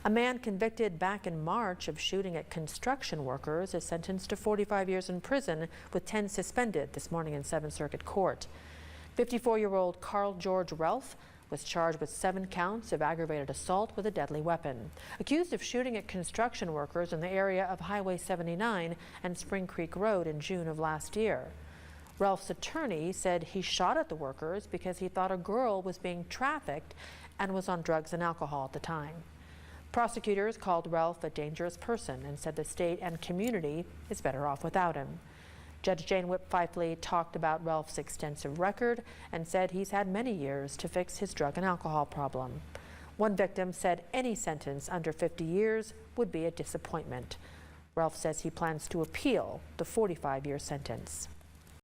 A man convicted back in March of shooting at construction workers is sentenced to 45 years in prison with 10 suspended this morning in 7th Circuit Court. 54-year-old Carl George Relf was charged with 7 counts of aggravated assault with a deadly weapon, accused of shooting at construction workers in the area of Highway 79 and Spring Creek Road in June of last year. Relf's attorney said he shot at the workers because he thought a girl was being trafficked and was on drugs and alcohol at the time. Prosecutors called Relf a dangerous person and said the state and community is better off without him. Judge Jane Whip Fifely talked about Relf's extensive record and said he's had many years to fix his drug and alcohol problem. One victim said any sentence under 50 years would be a disappointment. Relf says he plans to appeal the 45-year sentence.